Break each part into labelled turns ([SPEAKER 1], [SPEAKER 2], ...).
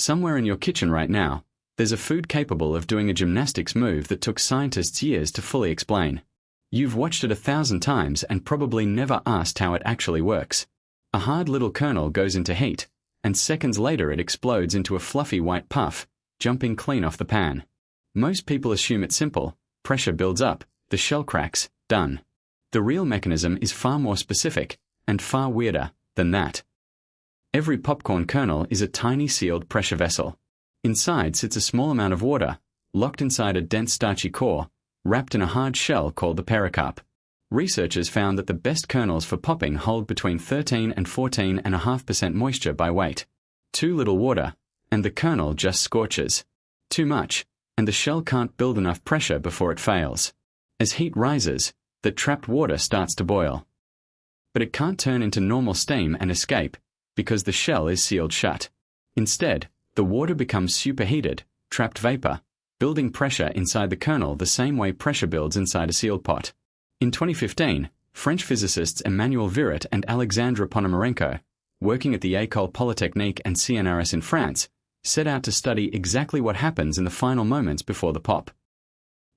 [SPEAKER 1] Somewhere in your kitchen right now, there's a food capable of doing a gymnastics move that took scientists years to fully explain. You've watched it 1,000 times and probably never asked how it actually works. A hard little kernel goes into heat, and seconds later it explodes into a fluffy white puff, jumping clean off the pan. Most people assume it's simple: pressure builds up, the shell cracks, done. The real mechanism is far more specific, and far weirder than that. Every popcorn kernel is a tiny sealed pressure vessel. Inside sits a small amount of water, locked inside a dense starchy core, wrapped in a hard shell called the pericarp. Researchers found that the best kernels for popping hold between 13 and 14.5% moisture by weight. Too little water, and the kernel just scorches. Too much, and the shell can't build enough pressure before it fails. As heat rises, the trapped water starts to boil. But it can't turn into normal steam and escape, because the shell is sealed shut. Instead, the water becomes superheated, trapped vapor, building pressure inside the kernel the same way pressure builds inside a sealed pot. In 2015, French physicists Emmanuel Virot and Alexandre Ponomarenko, working at the École Polytechnique and CNRS in France, set out to study exactly what happens in the final moments before the pop.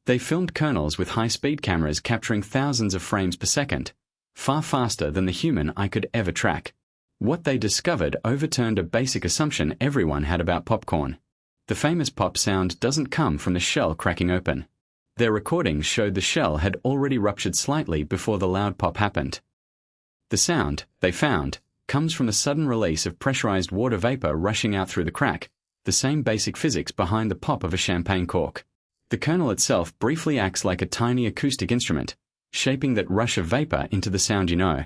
[SPEAKER 1] They filmed kernels with high-speed cameras capturing thousands of frames per second, far faster than the human eye could ever track. What they discovered overturned a basic assumption everyone had about popcorn. The famous pop sound doesn't come from the shell cracking open. Their recordings showed the shell had already ruptured slightly before the loud pop happened. The sound, they found, comes from the sudden release of pressurized water vapor rushing out through the crack, the same basic physics behind the pop of a champagne cork. The kernel itself briefly acts like a tiny acoustic instrument, shaping that rush of vapor into the sound you know.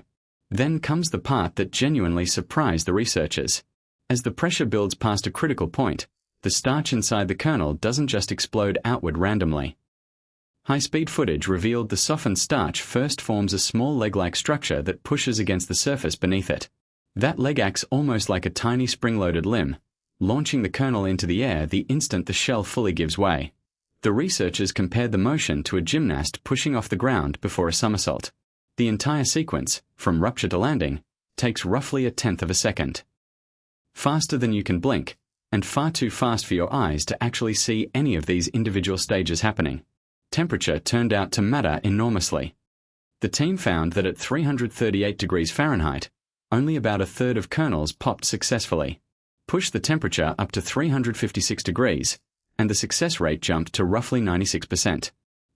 [SPEAKER 1] Then comes the part that genuinely surprised the researchers. As the pressure builds past a critical point, the starch inside the kernel doesn't just explode outward randomly. High-speed footage revealed the softened starch first forms a small leg-like structure that pushes against the surface beneath it. That leg acts almost like a tiny spring-loaded limb, launching the kernel into the air the instant the shell fully gives way. The researchers compared the motion to a gymnast pushing off the ground before a somersault. The entire sequence, from rupture to landing, takes roughly 1/10 of a second. Faster than you can blink, and far too fast for your eyes to actually see any of these individual stages happening. Temperature turned out to matter enormously. The team found that at 338 degrees Fahrenheit, only about 1/3 of kernels popped successfully. Push the temperature up to 356 degrees, and the success rate jumped to roughly 96%.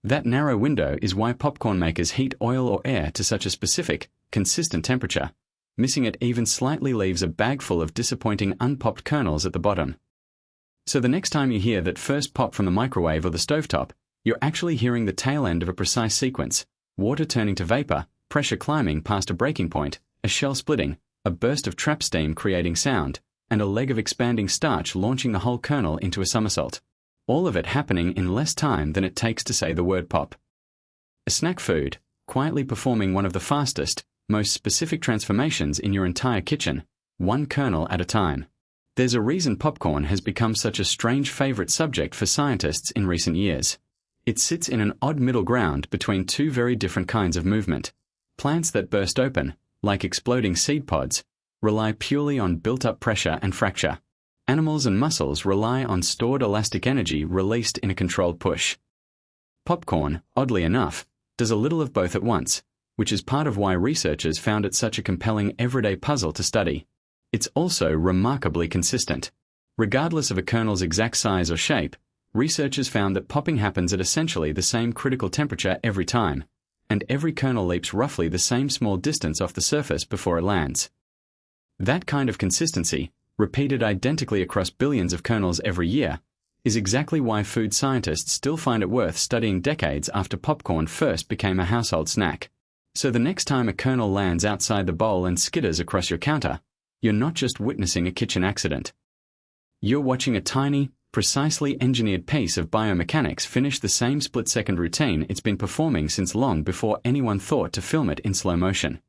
[SPEAKER 1] That narrow window is why popcorn makers heat oil or air to such a specific, consistent temperature. Missing it even slightly leaves a bag full of disappointing unpopped kernels at the bottom. So the next time you hear that first pop from the microwave or the stovetop, you're actually hearing the tail end of a precise sequence: water turning to vapor, pressure climbing past a breaking point, a shell splitting, a burst of trap steam creating sound, and a leg of expanding starch launching the whole kernel into a somersault. All of it happening in less time than it takes to say the word pop. A snack food, quietly performing one of the fastest, most specific transformations in your entire kitchen, one kernel at a time. There's a reason popcorn has become such a strange favorite subject for scientists in recent years. It sits in an odd middle ground between two very different kinds of movement. Plants that burst open, like exploding seed pods, rely purely on built-up pressure and fracture. Animals and mussels rely on stored elastic energy released in a controlled push. Popcorn, oddly enough, does a little of both at once, which is part of why researchers found it such a compelling everyday puzzle to study. It's also remarkably consistent. Regardless of a kernel's exact size or shape, researchers found that popping happens at essentially the same critical temperature every time, and every kernel leaps roughly the same small distance off the surface before it lands. That kind of consistency, repeated identically across billions of kernels every year, is exactly why food scientists still find it worth studying decades after popcorn first became a household snack. So the next time a kernel lands outside the bowl and skitters across your counter, you're not just witnessing a kitchen accident. You're watching a tiny, precisely engineered piece of biomechanics finish the same split-second routine it's been performing since long before anyone thought to film it in slow motion.